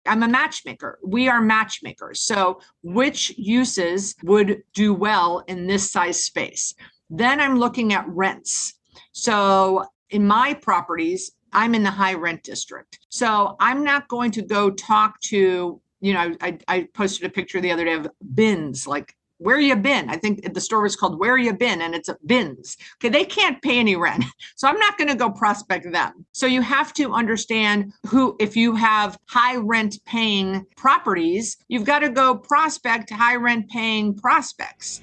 I'm a matchmaker. We are matchmakers. So which uses would do well in this size space? Then I'm looking at rents. So in my properties, I'm in the high rent district. So I'm not going to go talk to, I posted a picture the other day of bins, like, where you been? I think the store was called Where You Been, and it's bins. Okay, they can't pay any rent. So I'm not going to go prospect them. So you have to understand who, if you have high rent paying properties, you've got to go prospect high rent paying prospects.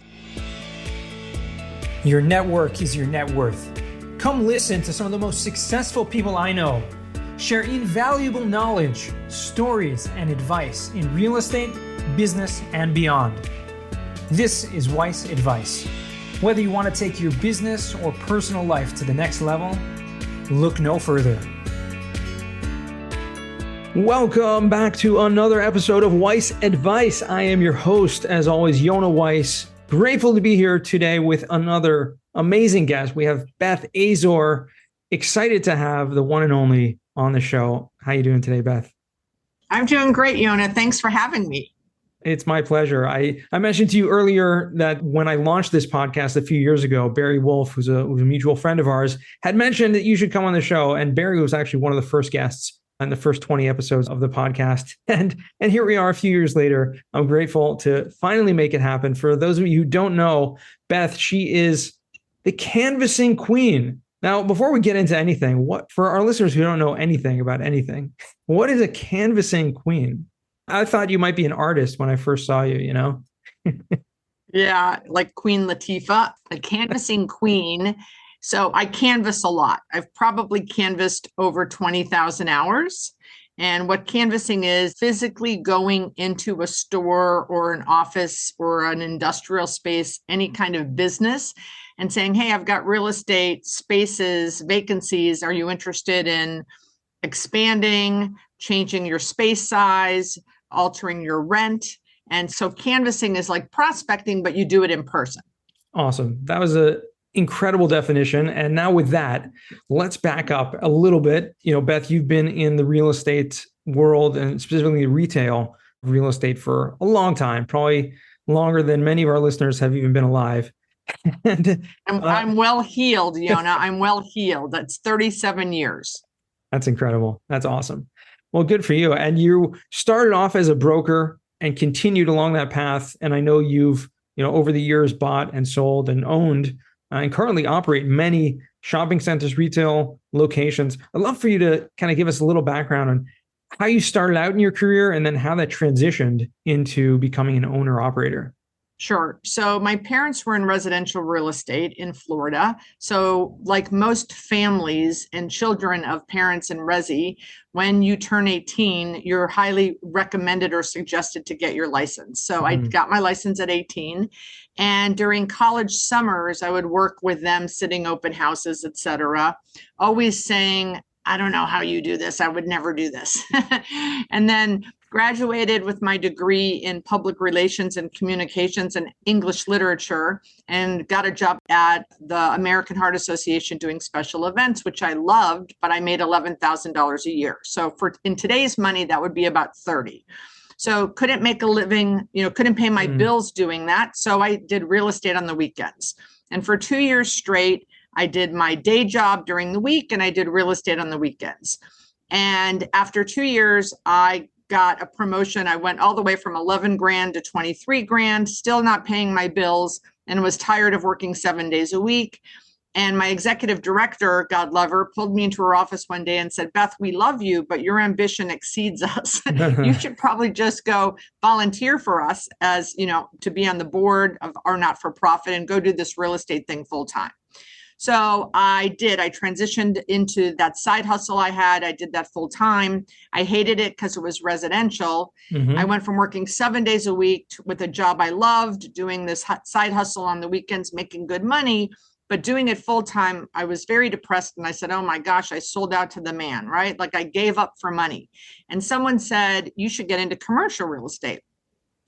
Your network is your net worth. Come listen to some of the most successful people I know share invaluable knowledge, stories, and advice in real estate, business, and beyond. This is Weiss Advice. Whether you want to take your business or personal life to the next level, look no further. Welcome back to another episode of Weiss Advice. I am your host, as always, Yona Weiss. Grateful to be here today with another amazing guest. We have Beth Azor. Excited to have the one and only on the show. How you doing today, Beth? I'm doing great, Yona. Thanks for having me. It's my pleasure. I mentioned to you earlier that when I launched this podcast a few years ago, Barry Wolf, who's a mutual friend of ours, had mentioned that you should come on the show. And Barry was actually one of the first guests in the first 20 episodes of the podcast. And here we are a few years later. I'm grateful to finally make it happen. For those of you who don't know, Beth, she is the Canvassing Queen. Now, before we get into anything, for our listeners who don't know anything about anything, what is a Canvassing Queen? I thought you might be an artist when I first saw you, Yeah, like Queen Latifah, a canvassing queen. So I canvass a lot. I've probably canvassed over 20,000 hours. And what canvassing is, physically going into a store or an office or an industrial space, any kind of business, and saying, hey, I've got real estate spaces, vacancies. Are you interested in expanding, changing your space size, altering your rent? And so canvassing is like prospecting, but you do it in person. Awesome. That was an incredible definition. And now with that, let's back up a little bit. Beth, you've been in the real estate world and specifically retail real estate for a long time, probably longer than many of our listeners have even been alive. And I'm well healed, Yona. I'm well healed. That's 37 years. That's incredible. That's awesome. Well, good for you. And you started off as a broker and continued along that path. And I know you've, over the years bought and sold and owned and currently operate many shopping centers, retail locations. I'd love for you to kind of give us a little background on how you started out in your career and then how that transitioned into becoming an owner operator. Sure. So my parents were in residential real estate in Florida. So like most families and children of parents in resi, when you turn 18, you're highly recommended or suggested to get your license. So I got my license at 18. And during college summers, I would work with them, sitting open houses, et cetera, always saying, I don't know how you do this. I would never do this. And then graduated with my degree in public relations and communications and English literature, and got a job at the American Heart Association doing special events, which I loved, but I made $11,000 a year. So in today's money, that would be about 30. So couldn't make a living, couldn't pay my bills doing that. So I did real estate on the weekends. And for 2 years straight, I did my day job during the week and I did real estate on the weekends. And after 2 years, I got a promotion. I went all the way from 11 grand to 23 grand, still not paying my bills, and was tired of working 7 days a week. And my executive director, God love her, pulled me into her office one day and said, Beth, we love you, but your ambition exceeds us. You should probably just go volunteer for us as, to be on the board of our not-for-profit and go do this real estate thing full time. So I did. I transitioned into that side hustle I had. I did that full time. I hated it because it was residential. I went from working 7 days a week with a job I loved, doing this side hustle on the weekends, making good money, but doing it full time. I was very depressed. And I said, oh my gosh, I sold out to the man, right? Like I gave up for money. And someone said, you should get into commercial real estate.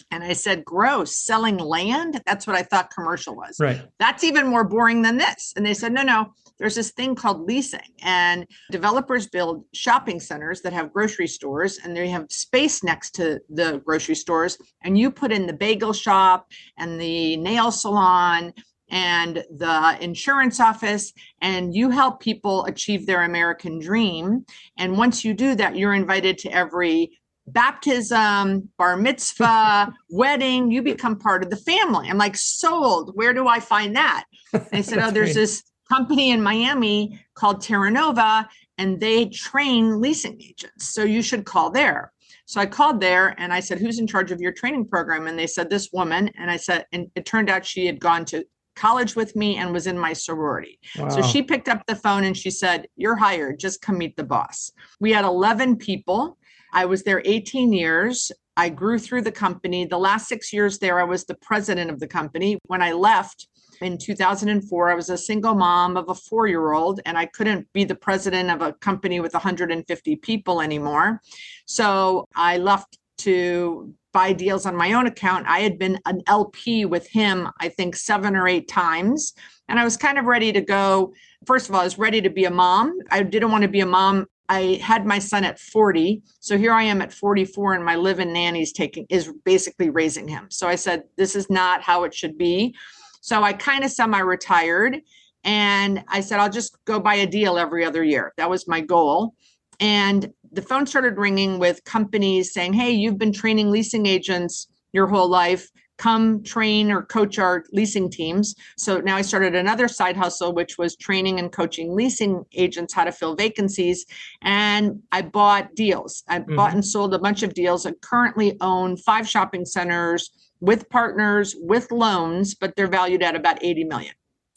And I said, gross, selling land? That's what I thought commercial was. Right. That's even more boring than this. And they said, no, there's this thing called leasing. And developers build shopping centers that have grocery stores, and they have space next to the grocery stores. And you put in the bagel shop and the nail salon and the insurance office, and you help people achieve their American dream. And once you do that, you're invited to every baptism, bar mitzvah, wedding. You become part of the family. I'm like, sold. Where do I find that? And I said, there's this company in Miami called Terra Nova, and they train leasing agents. So you should call there. So I called there and I said, who's in charge of your training program? And they said, this woman. And I said, and it turned out she had gone to college with me and was in my sorority. Wow. So she picked up the phone and she said, you're hired, just come meet the boss. We had 11 people. I was there 18 years. I grew through the company. The last 6 years there, I was the president of the company. When I left in 2004, I was a single mom of a 4-year-old, and I couldn't be the president of a company with 150 people anymore. So I left to buy deals on my own account. I had been an LP with him, I think 7 or 8 times. And I was kind of ready to go. First of all, I was ready to be a mom. I didn't want to be a mom. I had my son at 40. So here I am at 44, and my live-in nanny's is basically raising him. So I said, this is not how it should be. So I kind of semi-retired, and I said, I'll just go buy a deal every other year. That was my goal. And the phone started ringing with companies saying, hey, you've been training leasing agents your whole life. Come train or coach our leasing teams. So now I started another side hustle, which was training and coaching leasing agents how to fill vacancies. And I bought deals. I bought and sold a bunch of deals. I currently own 5 shopping centers with partners, with loans, but they're valued at about 80 million.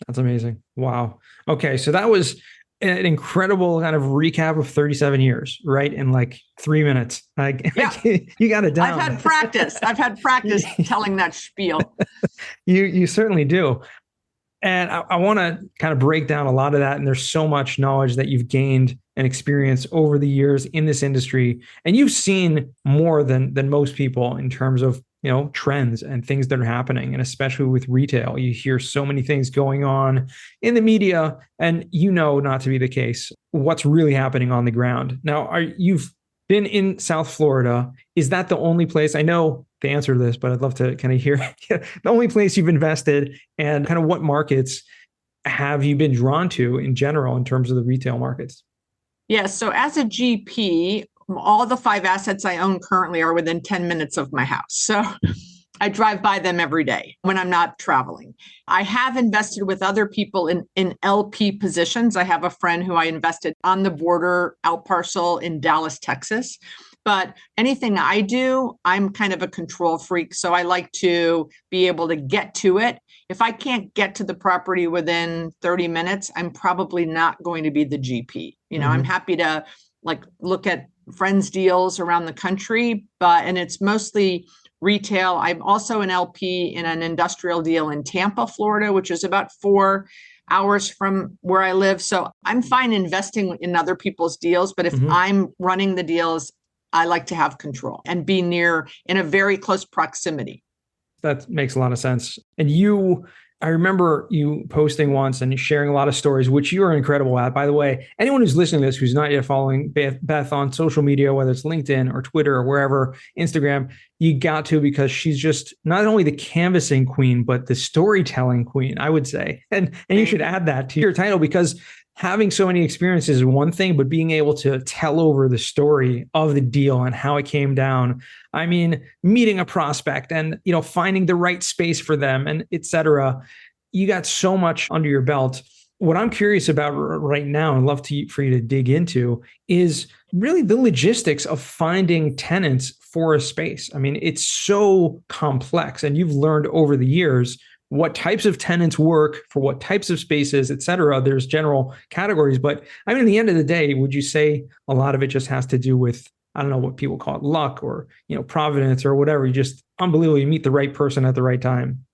That's amazing. Wow. Okay. So that was an incredible kind of recap of 37 years, right? In like 3 minutes. Like, yeah. You got it down. I've had practice telling that spiel. You certainly do. And I want to kind of break down a lot of that. And there's so much knowledge that you've gained and experience over the years in this industry. And you've seen more than most people in terms of, trends and things that are happening. And especially with retail, you hear so many things going on in the media, and not to be the case. What's really happening on the ground. Now, you've been in South Florida. Is that the only place? I know the answer to this, but I'd love to kind of hear the only place you've invested, and kind of what markets have you been drawn to in general in terms of the retail markets? Yeah. So as a GP, all the 5 assets I own currently are within 10 minutes of my house. So I drive by them every day when I'm not traveling. I have invested with other people in LP positions. I have a friend who I invested on the border out parcel in Dallas, Texas. But anything I do, I'm kind of a control freak. So I like to be able to get to it. If I can't get to the property within 30 minutes, I'm probably not going to be the GP. I'm happy to look at friends' deals around the country, and it's mostly retail. I'm also an LP in an industrial deal in Tampa, Florida, which is about 4 hours from where I live. So I'm fine investing in other people's deals, but if I'm running the deals, I like to have control and be in a very close proximity. That makes a lot of sense. And I remember you posting once and sharing a lot of stories, which you are incredible at. By the way, anyone who's listening to this, who's not yet following Beth on social media, whether it's LinkedIn or Twitter or wherever, Instagram, you got to, because she's just not only the canvassing queen, but the storytelling queen, I would say. And you should add that to your title, because having so many experiences is one thing, but being able to tell over the story of the deal and how it came down. I mean, meeting a prospect and, finding the right space for them and et cetera. You got so much under your belt. What I'm curious about right now, and love for you to dig into, is really the logistics of finding tenants for a space. I mean, it's so complex, and you've learned over the years what types of tenants work for what types of spaces, et cetera. There's general categories, but I mean, at the end of the day, would you say a lot of it just has to do with, I don't know what people call it, luck or, providence or whatever? You just unbelievably meet the right person at the right time.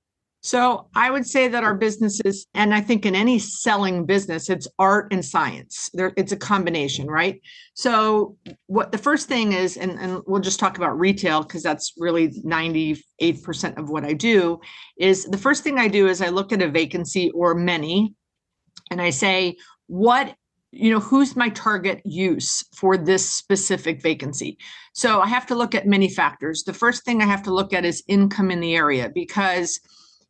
So I would say that our businesses, and I think in any selling business, it's art and science. It's a combination, right? So what the first thing is, and we'll just talk about retail because that's really 98% of what I do, is the first thing I do is I look at a vacancy or many, and I say, who's my target use for this specific vacancy? So I have to look at many factors. The first thing I have to look at is income in the area, because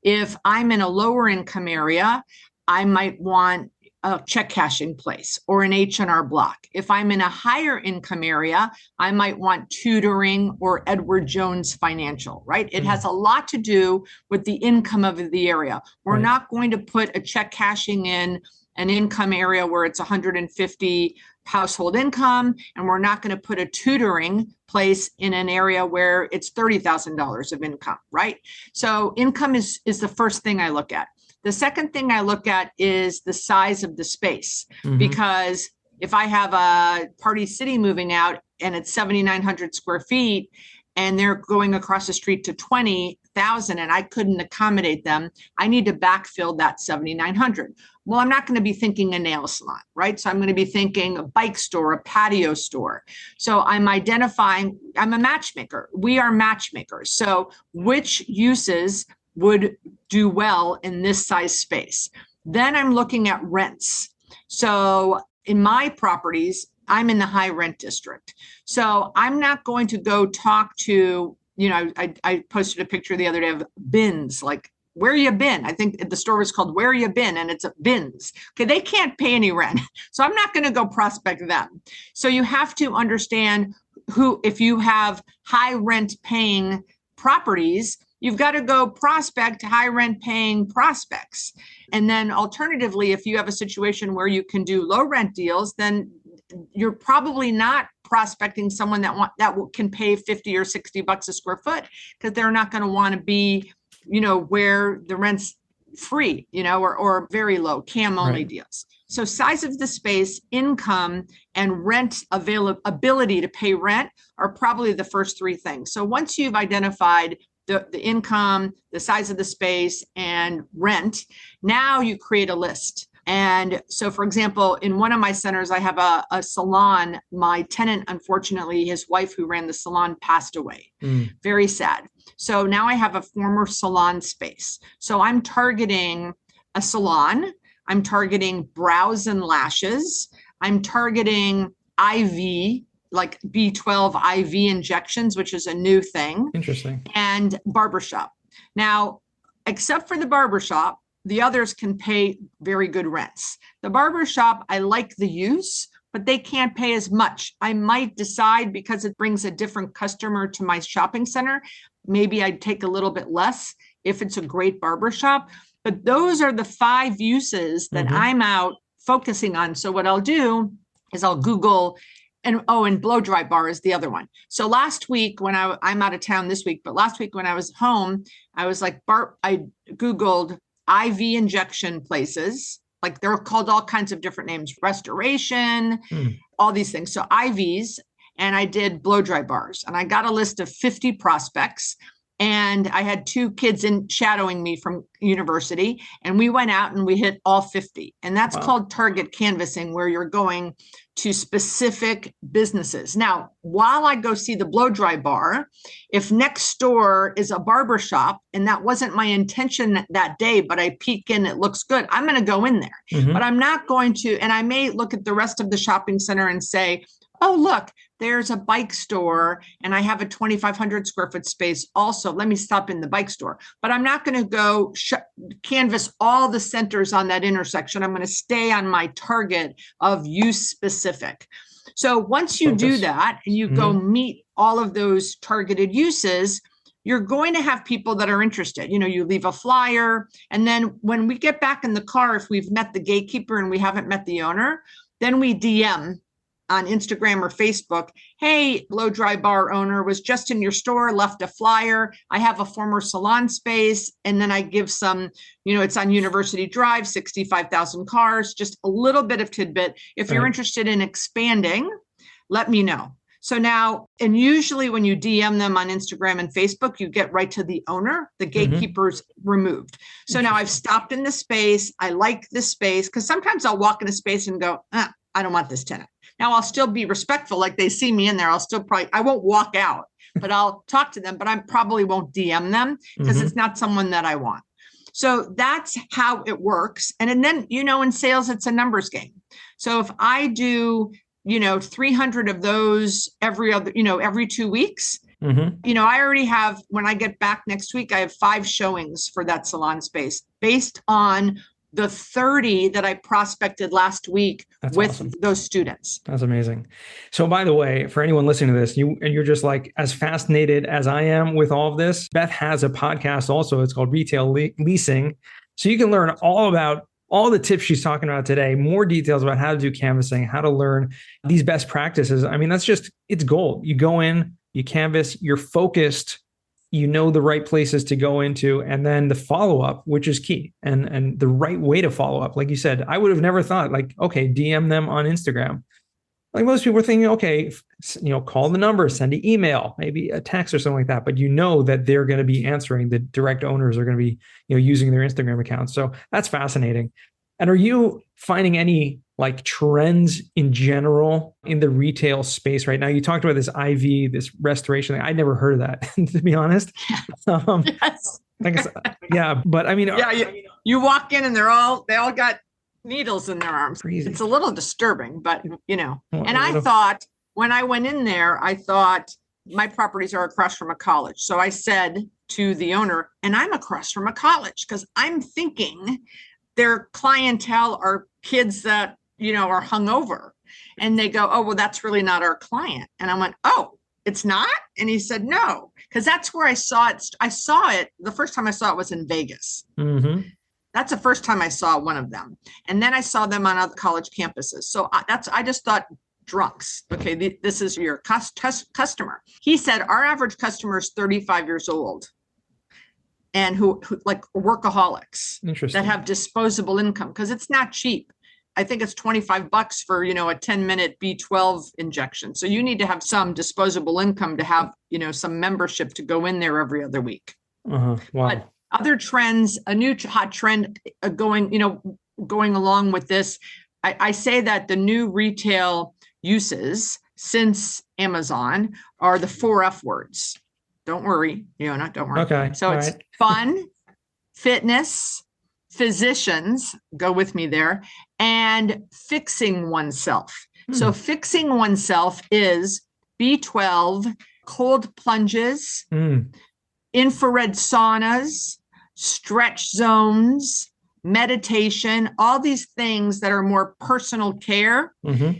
if I'm in a lower income area, I might want a check cashing place or an H&R Block. If I'm in a higher income area, I might want tutoring or Edward Jones Financial, right? It has a lot to do with the income of the area. We're not going to put a check cashing in an income area where it's 150 household income, and we're not going to put a tutoring place in an area where it's $30,000 of income, right? So income is the first thing I look at. The second thing I look at is the size of the space, because if I have a Party City moving out and it's 7,900 square feet and they're going across the street to 20,000 and I couldn't accommodate them, I need to backfill that 7,900. Well, I'm not going to be thinking a nail salon, right? So I'm going to be thinking a bike store, a patio store. So I'm identifying, I'm a matchmaker. We are matchmakers. So which uses would do well in this size space? Then I'm looking at rents. So in my properties, I'm in the high rent district. So I'm not going to go talk to, I posted a picture the other day of bins, like, where you been? I think the store was called Where You Been, and it's bins. Okay, they can't pay any rent. So I'm not going to go prospect them. So you have to understand if you have high rent paying properties, you've got to go prospect high rent paying prospects. And then alternatively, if you have a situation where you can do low rent deals, then you're probably not prospecting someone that can pay 50 or 60 bucks a square foot, because they're not going to want to be where the rent's free, or very low CAM only deals. So size of the space, income, and rent ability to pay rent are probably the first three things. So once you've identified the income, the size of the space, and rent, now you create a list. And so, for example, in one of my centers, I have a salon. My tenant, unfortunately, his wife who ran the salon passed away. Very sad. So now I have a former salon space. So I'm targeting a salon. I'm targeting brows and lashes. I'm targeting IV, like B12 IV injections, which is a new thing. Interesting. And barbershop. Now, except for the barbershop, the others can pay very good rents. The barbershop, I like the use, but they can't pay as much. I might decide, because it brings a different customer to my shopping center, maybe I'd take a little bit less if it's a great barbershop. But those are the 5 uses that I'm out focusing on. So what I'll do is I'll Google, and blow dry bar is the other one. So last week when I'm out of town this week, but last week when I was home, I was like, I Googled IV injection places, like they're called all kinds of different names, restoration, all these things. So IVs, and I did blow dry bars, and I got a list of 50 prospects. And I had 2 kids shadowing me from university, and we went out and we hit all 50. And that's called target canvassing, where you're going to specific businesses. Now, while I go see the blow dry bar, if next door is a barber shop, and that wasn't my intention that day, but I peek in, it looks good, I'm going to go in there. But I'm not going to, and I may look at the rest of the shopping center and say, oh, look, there's a bike store and I have a 2,500 square foot space also. Let me stop in the bike store. But I'm not going to go canvass all the centers on that intersection. I'm going to stay on my target of use specific. So once you do that and you go meet all of those targeted uses, you're going to have people that are interested. You leave a flyer. And then when we get back in the car, if we've met the gatekeeper and we haven't met the owner, then we DM on Instagram or Facebook, hey, blow dry bar owner, was just in your store, left a flyer. I have a former salon space. And then I give some, it's on University Drive, 65,000 cars, just a little bit of tidbit. If you're interested in expanding, let me know. So now, and usually when you DM them on Instagram and Facebook, you get right to the owner, the gatekeeper's removed. So now I've stopped in the space. I like this space because sometimes I'll walk in a space and go, I don't want this tenant. Now I'll still be respectful. Like they see me in there. I won't walk out, but I'll talk to them, but I probably won't DM them because it's not someone that I want. So that's how it works. And then, in sales, it's a numbers game. So if I do, 300 of those every 2 weeks, I already have, when I get back next week, I have 5 showings for that salon space based on the 30 that I prospected last week. That's with awesome. Those students. That's amazing. So by the way, for anyone listening to this, you're just like as fascinated as I am with all of this, Beth has a podcast also. It's called Retail Leasing. So you can learn all about all the tips she's talking about today, more details about how to do canvassing, how to learn these best practices. I mean, it's gold. You go in, you canvass, you're focused, the right places to go into, and then the follow-up, which is key, and the right way to follow up. Like you said, I would have never thought okay, DM them on Instagram. Like most people were thinking, okay, call the number, send an email, maybe a text or something like that. But that they're going to be answering, the direct owners are going to be, using their Instagram accounts. So that's fascinating. And are you finding any trends in general in the retail space right now? You talked about this IV, this restoration thing. I'd never heard of that, to be honest. Yes. Yeah, but I mean, you walk in and they all got needles in their arms. Crazy. It's a little disturbing, but and I thought when I went in there, I thought my properties are across from a college. So I said to the owner, and I'm across from a college because I'm thinking their clientele are kids that, are hungover. And they go, oh, well, that's really not our client. And I went, oh, it's not? And he said, no, because that's where I saw it. I saw it. The first time I saw it was in Vegas. That's the first time I saw one of them. And then I saw them on other college campuses. So I just thought drunks. Okay, this is your customer. He said, our average customer is 35 years old and who like workaholics that have disposable income because it's not cheap. I think it's $25 for, a 10-minute B12 injection. So you need to have some disposable income to have, some membership to go in there every other week. Wow. But other trends, a new hot trend going along with this, I say that the new retail uses since Amazon are the 4 F words. Don't worry, don't worry. Okay. So it's fun, fitness, physicians, go with me there, and fixing oneself. So fixing oneself is B12, cold plunges, infrared saunas, stretch zones, meditation, all these things that are more personal care.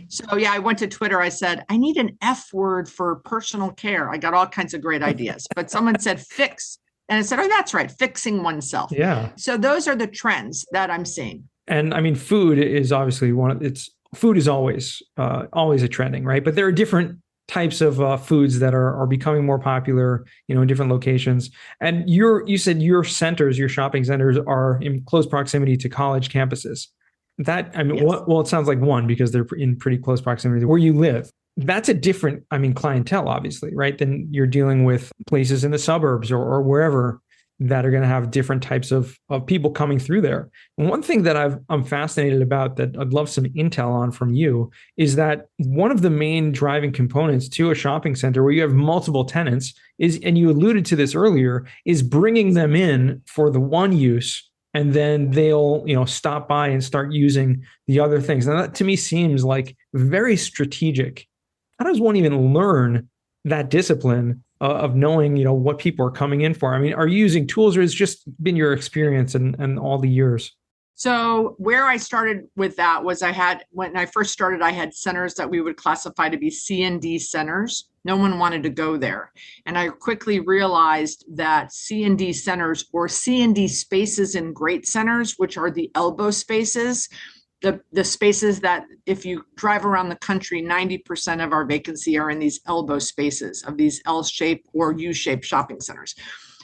So I went to Twitter. I said, I need an F word for personal care. I got all kinds of great ideas, but someone said fix. And I said, oh, that's right. Fixing oneself. Yeah. So those are the trends that I'm seeing. And I mean, food is obviously food is always a trending, right? But there are different types of foods that are becoming more popular, in different locations. And you said your shopping centers are in close proximity to college campuses. That, I mean, yes. Well, it sounds like one because they're in pretty close proximity to where you live. That's a different, clientele, obviously, right? Than you're dealing with places in the suburbs or wherever that are going to have different types of people coming through there. And one thing that I'm fascinated about that I'd love some intel on from you is that one of the main driving components to a shopping center where you have multiple tenants is, and you alluded to this earlier, is bringing them in for the one use, and then they'll, stop by and start using the other things. And that to me seems like very strategic. How does one even learn that discipline of knowing, what people are coming in for? I mean, are you using tools, or has just been your experience and all the years? So where I started with that was when I first started, I had centers that we would classify to be C&D centers. No one wanted to go there. And I quickly realized that C&D centers or C&D spaces in great centers, which are the elbow spaces, the spaces that if you drive around the country, 90% of our vacancy are in these elbow spaces of these L-shaped or U-shaped shopping centers.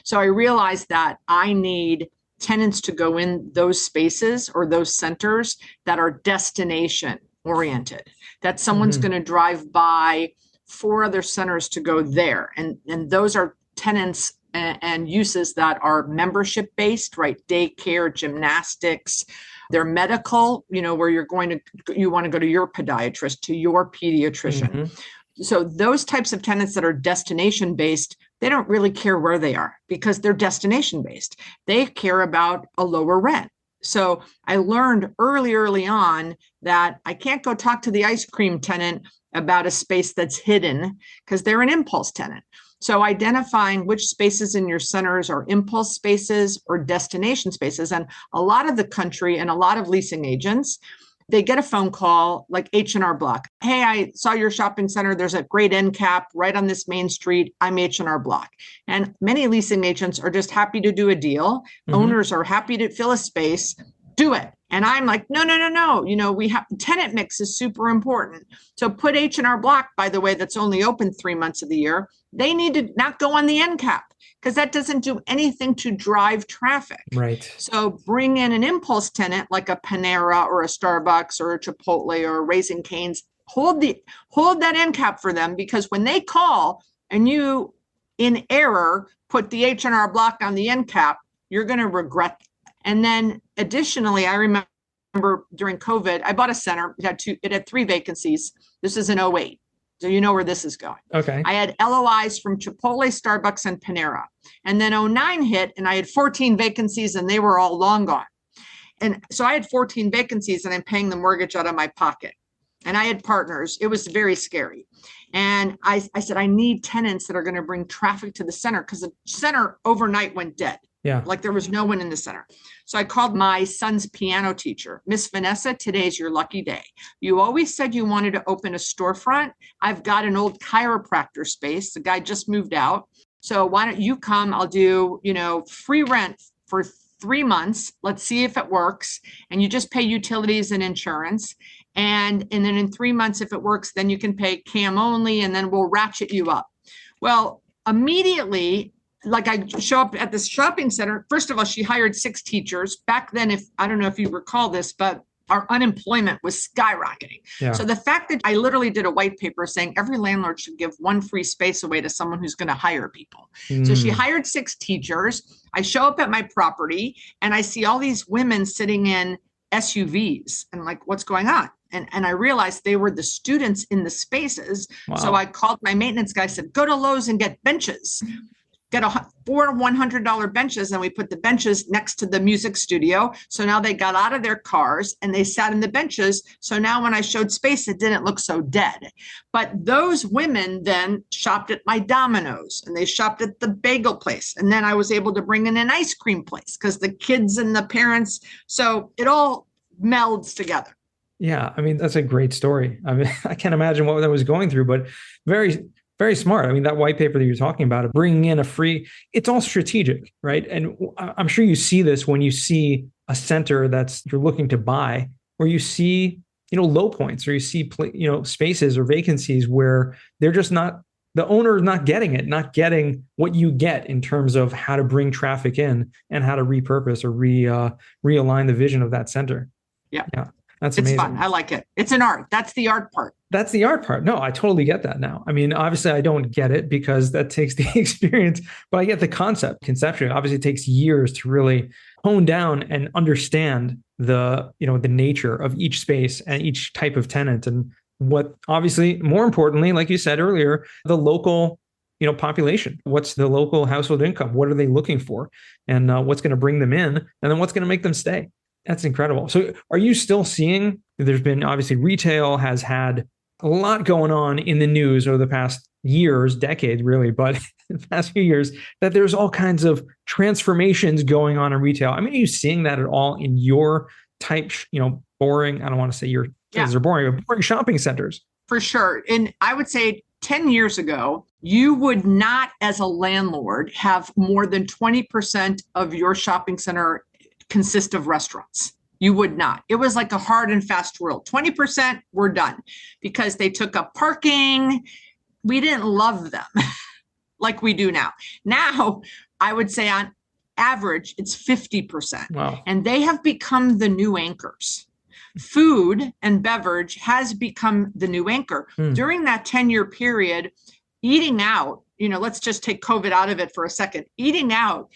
So I realized that I need tenants to go in those spaces or those centers that are destination oriented, that someone's going to drive by 4 other centers to go there. And those are tenants and uses that are membership based, right? Daycare, gymnastics, they're medical, where you want to go to your podiatrist, to your pediatrician. Mm-hmm. So those types of tenants that are destination based, they don't really care where they are because they're destination based. They care about a lower rent. So I learned early on that I can't go talk to the ice cream tenant about a space that's hidden because they're an impulse tenant. So identifying which spaces in your centers are impulse spaces or destination spaces. And a lot of the country and a lot of leasing agents, they get a phone call like H&R Block. Hey, I saw your shopping center. There's a great end cap right on this main street. I'm H&R Block. And many leasing agents are just happy to do a deal. Mm-hmm. Owners are happy to fill a space, do it. And I'm like, no. We have tenant mix is super important. So put H&R Block, by the way, that's only open 3 months of the year. They need to not go on the end cap because that doesn't do anything to drive traffic. Right. So bring in an impulse tenant like a Panera or a Starbucks or a Chipotle or a Raising Cane's. Hold that end cap for them because when they call and you, in error, put the H&R Block on the end cap, you're going to regret it. And then additionally, I remember during COVID, I bought a center. It had 3 vacancies. This is in 2008. So you know where this is going. Okay. I had LOIs from Chipotle, Starbucks, and Panera. And then 2009 hit and I had 14 vacancies and they were all long gone. And so I had 14 vacancies and I'm paying the mortgage out of my pocket. And I had partners. It was very scary. And I said, I need tenants that are going to bring traffic to the center because the center overnight went dead. Yeah. Like there was no one in the center. So I called my son's piano teacher, Miss Vanessa, today's your lucky day. You always said you wanted to open a storefront. I've got an old chiropractor space. The guy just moved out. So why don't you come? I'll do, free rent for 3 months. Let's see if it works. And you just pay utilities and insurance. And then in 3 months, if it works, then you can pay CAM only, and then we'll ratchet you up. Well, immediately, like I show up at this shopping center. First of all, she hired 6 teachers. Back then, I don't know if you recall this, but our unemployment was skyrocketing. Yeah. So the fact that I literally did a white paper saying every landlord should give 1 free space away to someone who's going to hire people. So she hired 6 teachers. I show up at my property and I see all these women sitting in SUVs and like, what's going on? And I realized they were the students in the spaces. Wow. So I called my maintenance guy, said, go to Lowe's and get benches. Get 4 $100 benches, and we put the benches next to the music studio. So now they got out of their cars and they sat in the benches. So now when I showed space, it didn't look so dead. But those women then shopped at my Domino's and they shopped at the bagel place. And then I was able to bring in an ice cream place because the kids and the parents. So it all melds together. Yeah. I mean, that's a great story. I mean, I can't imagine what that was going through, but very, very smart. I mean, that white paper that you're talking about, bringing in it's all strategic, right? And I'm sure you see this when you see a center you're looking to buy, or you see, low points, or you see, spaces or vacancies where they're just the owner is not getting what you get in terms of how to bring traffic in and how to repurpose or realign the vision of that center. Yeah. Yeah. That's amazing. It's fun. I like it. It's an art. That's the art part. That's the art part. No, I totally get that now. I mean, obviously I don't get it because that takes the experience, but I get the concept conceptually. Obviously it takes years to really hone down and understand the nature of each space and each type of tenant, and what, obviously, more importantly, like you said earlier, the local population. What's the local household income? What are they looking for? And what's going to bring them in? And then what's going to make them stay? That's incredible. So are you still seeing, there's been, obviously retail has had a lot going on in the news over the past years, decades really, but the past few years, that there's all kinds of transformations going on in retail. I mean, are you seeing that at all in your type, boring, I don't want to say your places are boring, but boring shopping centers? For sure. And I would say 10 years ago, you would not, as a landlord, have more than 20% of your shopping center consist of restaurants. You would not. It was like a hard and fast rule. 20% were done because they took up parking. We didn't love them like we do now. Now, I would say on average, it's 50%. Wow. And they have become the new anchors. Food and beverage has become the new anchor. During that 10-year period, eating out, let's just take COVID out of it for a second. Eating out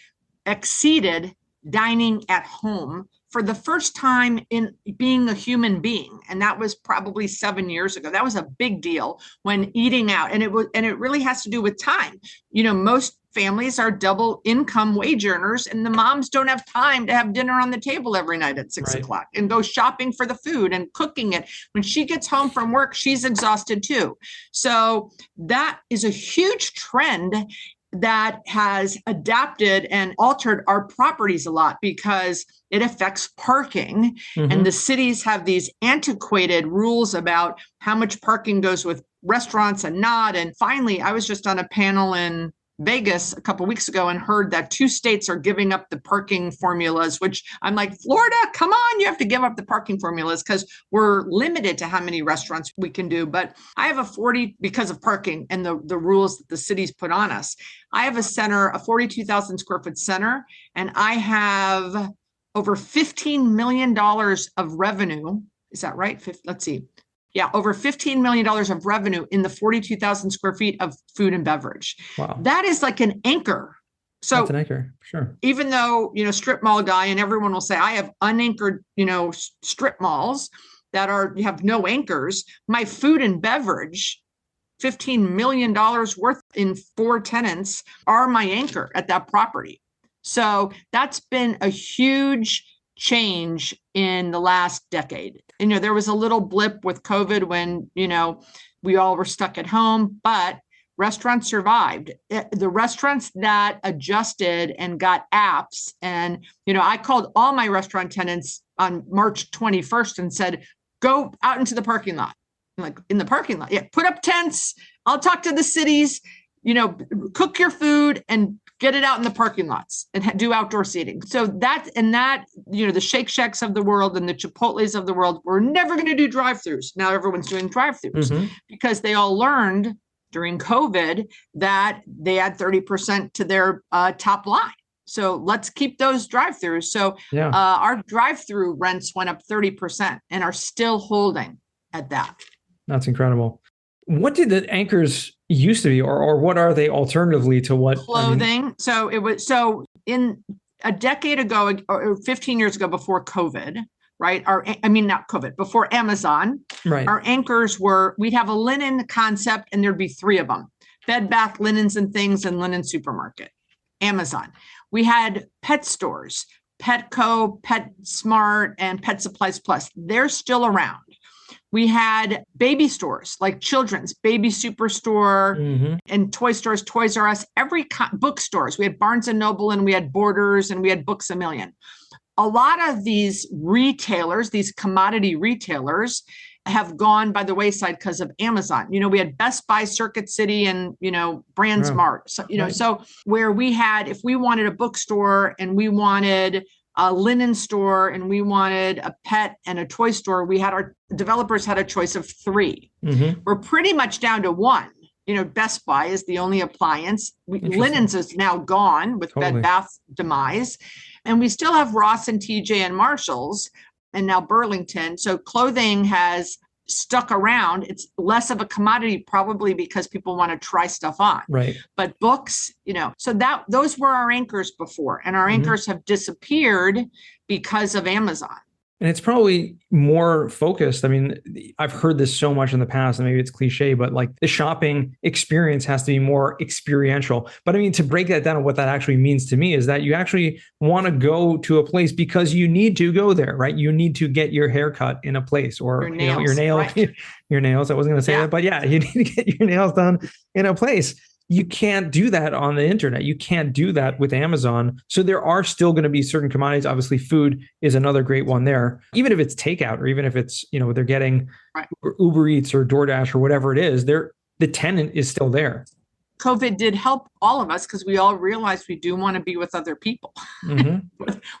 exceeded dining at home for the first time in being a human being. And that was probably 7 years ago. That was a big deal when eating out. And it really has to do with time. Most families are double income wage earners, and the moms don't have time to have dinner on the table every night at 6 o'clock and go shopping for the food and cooking it. When she gets home from work, she's exhausted too. So that is a huge trend that has adapted and altered our properties a lot because it affects parking. And the cities have these antiquated rules about how much parking goes with restaurants and not. And finally, I was just on a panel in Vegas a couple of weeks ago and heard that 2 states are giving up the parking formulas, which I'm like, Florida, come on, you have to give up the parking formulas because we're limited to how many restaurants we can do. But I have a 40 because of parking and the rules that the cities put on us. I have a center, a 42,000 square foot center, and I have over $15 million of revenue. Is that right? Let's see. Yeah, over $15 million of revenue in the 42,000 square feet of food and beverage. Wow. That is like an anchor. So that's an anchor, sure. Even though, strip mall guy, and everyone will say, I have unanchored, strip malls that have no anchors. My food and beverage, $15 million worth in 4 tenants are my anchor at that property. So that's been a huge change in the last decade. There was a little blip with COVID when, we all were stuck at home, but restaurants survived. The restaurants that adjusted and got apps, and, I called all my restaurant tenants on March 21st and said, go out into the parking lot. Like in the parking lot, put up tents. I'll talk to the cities, cook your food and get it out in the parking lots and do outdoor seating. So the Shake Shacks of the world and the Chipotles of the world, we're never going to do drive-thrus. Now everyone's doing drive-thrus because they all learned during COVID that they add 30% to their top line. So let's keep those drive-thrus. So our drive-through rents went up 30% and are still holding at that. That's incredible. What did the anchors used to be, or what are they alternatively to what? Clothing. So in a decade ago, or 15 years ago before COVID, right? Not COVID, before Amazon, right? Our anchors we'd have a linen concept and there'd be 3 of them: Bed Bath, Linens and Things, and Linen Supermarket. Amazon. We had pet stores, Petco, PetSmart, and Pet Supplies Plus. They're still around. We had baby stores like Children's, Baby Superstore, and toy stores, Toys R Us, bookstores. We had Barnes & Noble, and we had Borders, and we had Books A Million. A lot of these retailers, these commodity retailers, have gone by the wayside because of Amazon. We had Best Buy, Circuit City, and, BrandsMart. So, so where we had, if we wanted a bookstore and we wanted a linen store and we wanted a pet and a toy store, our developers had a choice of 3. We're pretty much down to 1. Best Buy is the only appliance. Linens is now gone with Bed Bath demise. And we still have Ross and TJ and Marshalls and now Burlington. So clothing has stuck around. It's less of a commodity probably because people want to try stuff on. Right. But books, so those were our anchors before, and our anchors have disappeared because of Amazon. And it's probably more focused. I've heard this so much in the past, and maybe it's cliche, but like the shopping experience has to be more experiential. But to break that down, what that actually means to me is that you actually want to go to a place because you need to go there, right? You need to get your hair cut in a place, or your nails, right. Your nails. I wasn't going to say that, but you need to get your nails done in a place. You can't do that on the internet. You can't do that with Amazon. So there are still going to be certain commodities. Obviously, food is another great one there. Even if it's takeout, or even if it's, they're getting Uber Eats or DoorDash or whatever it is, the tenant is still there. COVID did help all of us because we all realized we do want to be with other people.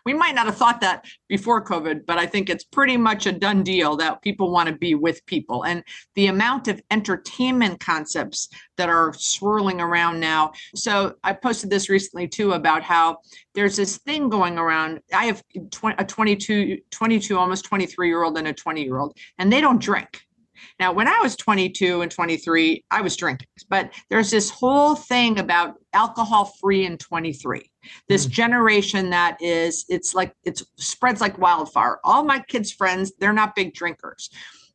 We might not have thought that before COVID, but I think it's pretty much a done deal that people want to be with people. And the amount of entertainment concepts that are swirling around now. So I posted this recently too about how there's this thing going around. I have a 22, almost 23-year-old and a 20-year-old, and they don't drink. Now, when I was 22 and 23, I was drinking, but there's this whole thing about alcohol-free in 23. This generation that is, it spreads like wildfire. All my kids' friends, they're not big drinkers,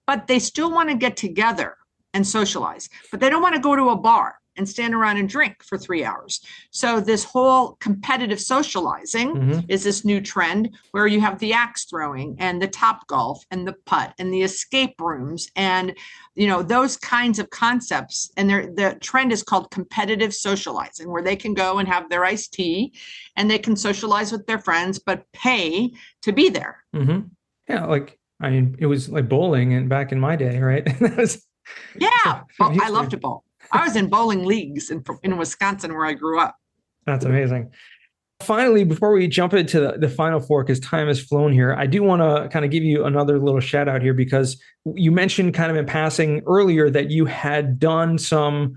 but they still want to get together and socialize, but they don't want to go to a bar and stand around and drink for 3 hours. So this whole competitive socializing is this new trend where you have the axe throwing and the top golf and the putt and the escape rooms and, those kinds of concepts. And the trend is called competitive socializing, where they can go and have their iced tea and they can socialize with their friends, but pay to be there. Yeah. It was like bowling and back in my day, right? I love to bowl. I was in bowling leagues in Wisconsin where I grew up. That's amazing. Finally, before we jump into the final four, because time has flown here, I do want to kind of give you another little shout out here, because you mentioned kind of in passing earlier that you had done some,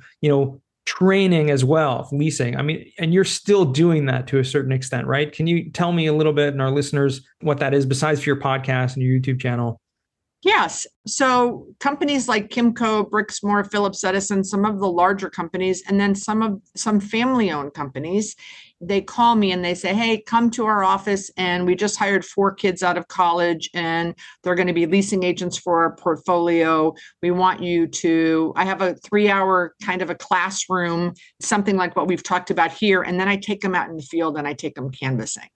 training as well, leasing. And you're still doing that to a certain extent, right? Can you tell me a little bit and our listeners what that is besides for your podcast and your YouTube channel? Yes. So companies like Kimco, Brixmor, Phillips Edison, some of the larger companies, and then some family-owned companies, they call me and they say, hey, come to our office. And we just hired 4 kids out of college and they're going to be leasing agents for our portfolio. We want you to, I have a 3-hour kind of a classroom, something like what we've talked about here. And then I take them out in the field and I take them canvassing.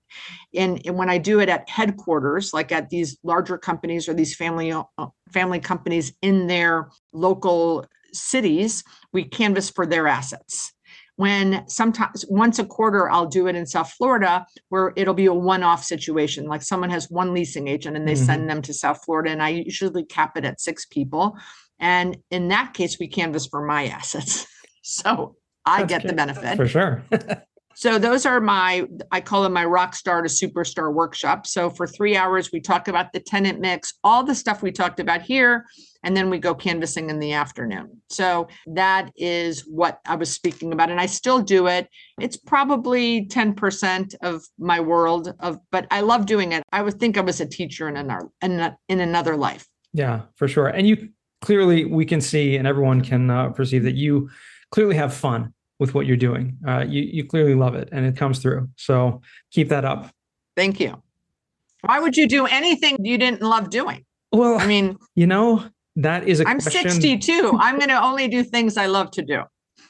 And when I do it at headquarters, like at these larger companies or these family companies in their local cities, we canvass for their assets. When sometimes once a quarter, I'll do it in South Florida, where it'll be a one-off situation. Like someone has one leasing agent and they send them to South Florida, and I usually cap it at 6 people. And in that case, we canvass for my assets. So I get the benefit. For sure. So those are I call them my rock star to superstar workshop. So for 3 hours, we talk about the tenant mix, all the stuff we talked about here, and then we go canvassing in the afternoon. So that is what I was speaking about. And I still do it. It's probably 10% of my world but I love doing it. I would think I was a teacher in another life. Yeah, for sure. And you clearly, we can see, and everyone can perceive that you clearly have fun with what you're doing. You clearly love it and it comes through. So keep that up. Thank you. Why would you do anything you didn't love doing? Well, that is I'm question. 62. I'm going to only do things I love to do.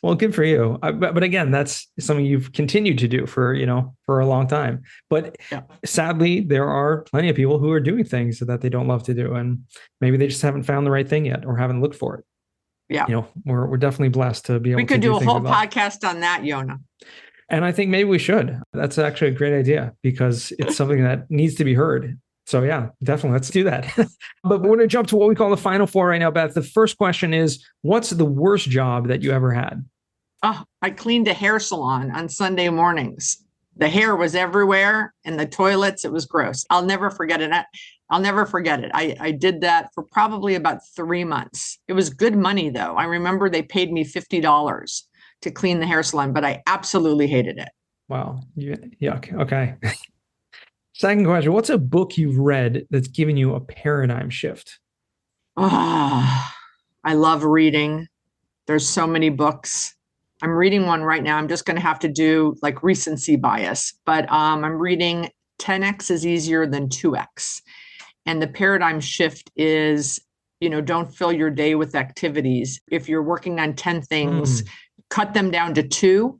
Well, good for you. But again, that's something you've continued to do for a long time. But sadly, there are plenty of people who are doing things that they don't love to do. And maybe they just haven't found the right thing yet or haven't looked for it. Yeah. We're definitely blessed to be able to do things. We could do a whole podcast on that, Yona. And I think maybe we should. That's actually a great idea because it's something that needs to be heard. So yeah, definitely. Let's do that. But we're going to jump to what we call the final four right now, Beth. The first question is, what's the worst job that you ever had? Oh, I cleaned a hair salon on Sunday mornings. The hair was everywhere in the toilets. It was gross. I'll never forget it. I did that for probably about 3 months. It was good money, though. I remember they paid me $50 to clean the hair salon, but I absolutely hated it. Wow. Yuck. Okay. Second question. What's a book you've read that's given you a paradigm shift? I love reading. There's so many books. I'm reading one right now. I'm just going to have to do like recency bias, but I'm reading 10x is easier than 2x. And the paradigm shift is, don't fill your day with activities. If you're working on 10 things, cut them down to 2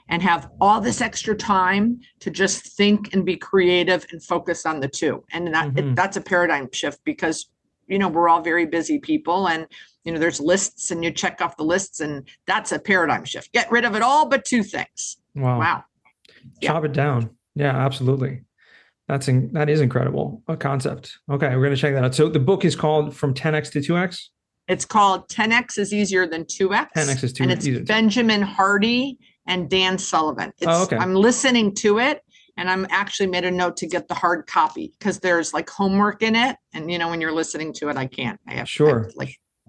and have all this extra time to just think and be creative and focus on the 2. And that's a paradigm shift because, we're all very busy people and, there's lists and you check off the lists and that's a paradigm shift. Get rid of it all but 2 things. Wow. Chop it down. Yeah, absolutely. That is incredible. A concept. Okay, we're going to check that out. So the book is called From 10x to 2x? It's called 10X is Easier Than 2X. 10X is and it's easier. Benjamin Hardy and Dan Sullivan. Okay. I'm listening to it, and I'm actually made a note to get the hard copy because there's like homework in it. And when you're listening to it, I can't. Sure.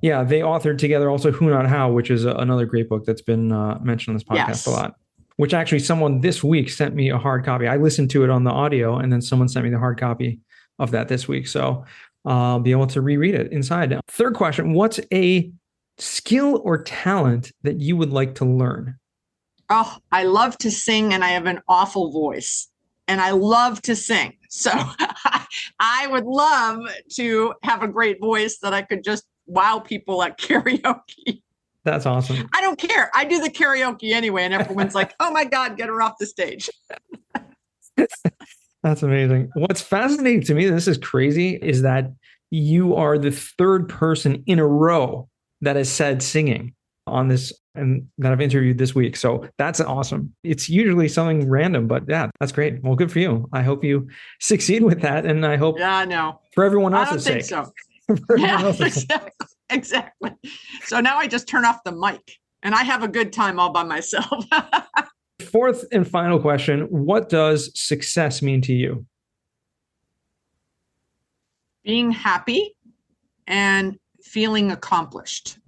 Yeah, they authored together also Who Not How, which is another great book that's been mentioned on this podcast a lot. Which actually someone this week sent me a hard copy. I listened to it on the audio, and then someone sent me the hard copy of that this week. So I'll be able to reread it inside. Third question, what's a skill or talent that you would like to learn? Oh, I love to sing, and I have an awful voice, and I love to sing. So I would love to have a great voice that I could just wow people at karaoke. That's awesome. I don't care. I do the karaoke anyway, and everyone's like, oh my God, get her off the stage. That's amazing. What's fascinating to me, this is crazy, is that you are the third person in a row that has said singing on this and that I've interviewed this week. So that's awesome. It's usually something random, but yeah, that's great. Well, good for you. I hope you succeed with that. And I hope for everyone else's sake. I don't think so. Exactly. So now I just turn off the mic and I have a good time all by myself. Fourth and final question. What does success mean to you? Being happy and feeling accomplished.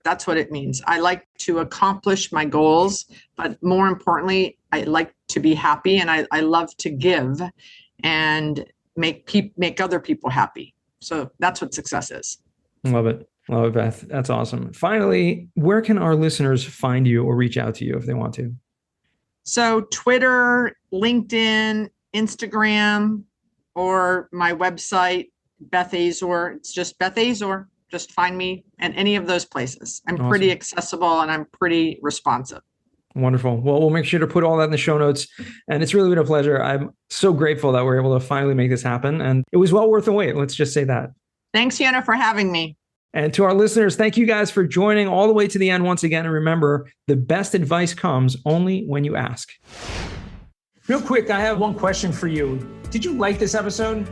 That's what it means. I like to accomplish my goals, but more importantly, I like to be happy, and I love to give and make other people happy. So that's what success is. Love it. Love it, Beth. That's awesome. Finally, where can our listeners find you or reach out to you if they want to? So Twitter, LinkedIn, Instagram, or my website, Beth Azor. It's just Beth Azor. Just find me at any of those places. I'm pretty accessible and I'm pretty responsive. Wonderful. Well, we'll make sure to put all that in the show notes. And it's really been a pleasure. I'm so grateful that we're able to finally make this happen. And it was well worth the wait. Let's just say that. Thanks, Yana, for having me. And to our listeners, thank you guys for joining all the way to the end once again. And remember, the best advice comes only when you ask. Real quick, I have one question for you. Did you like this episode?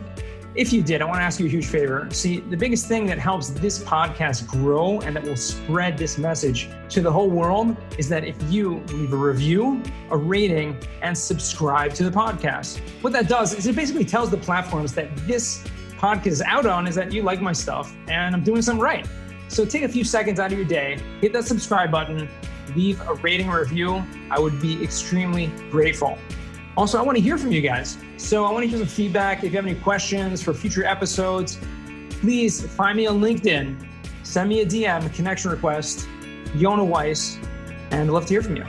If you did, I want to ask you a huge favor. See, the biggest thing that helps this podcast grow and that will spread this message to the whole world is that if you leave a review, a rating, and subscribe to the podcast. What that does is it basically tells the platforms that this podcast is out on is that you like my stuff and I'm doing something right. So take a few seconds out of your day, hit that subscribe button, leave a rating or review. I would be extremely grateful. Also, I want to hear from you guys. So I want to hear some feedback. If you have any questions for future episodes, please find me on LinkedIn, send me a DM, connection request, Yona Weiss, and I'd love to hear from you.